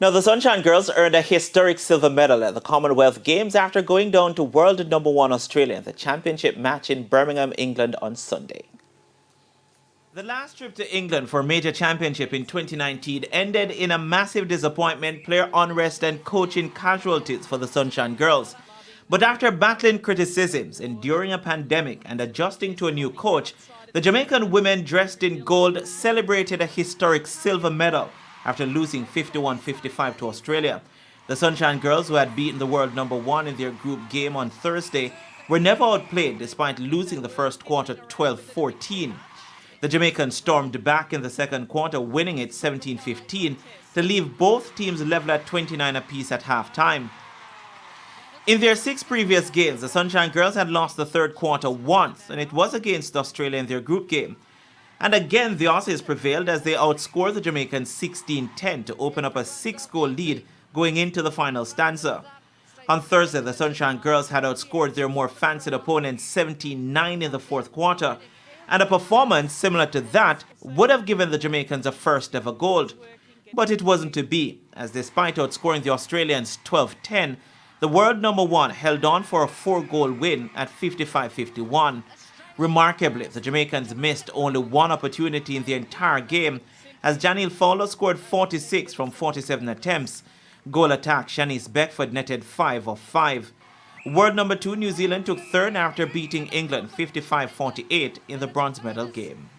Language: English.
Now, the Sunshine Girls earned a historic silver medal at the Commonwealth Games after going down to world number one Australia in the championship match in Birmingham, England on Sunday. The last trip to England for a major championship in 2019 ended in a massive disappointment, player unrest and coaching casualties for the Sunshine Girls. But after battling criticisms, enduring a pandemic and adjusting to a new coach, the Jamaican women dressed in gold celebrated a historic silver medal after losing 51-55 to Australia. The Sunshine Girls, who had beaten the world number one in their group game on Thursday, were never outplayed despite losing the first quarter 12-14. The Jamaicans stormed back in the second quarter, winning it 17-15 to leave both teams level at 29 apiece at halftime. In their 6 previous games, the Sunshine Girls had lost the third quarter once, and it was against Australia in their group game. And again, the Aussies prevailed as they outscored the Jamaicans 16-10 to open up a 6-goal lead going into the final stanza. On Thursday, the Sunshine Girls had outscored their more fancied opponents 17-9 in the fourth quarter, and a performance similar to that would have given the Jamaicans a first ever gold. But it wasn't to be, as despite outscoring the Australians 12-10, the world number one held on for a 4-goal win at 55-51. Remarkably, the Jamaicans missed only one opportunity in the entire game, as Janiel Fowler scored 46 from 47 attempts. Goal attack Shanice Beckford netted 5 of 5. World number 2 New Zealand took third after beating England 55-48 in the bronze medal game.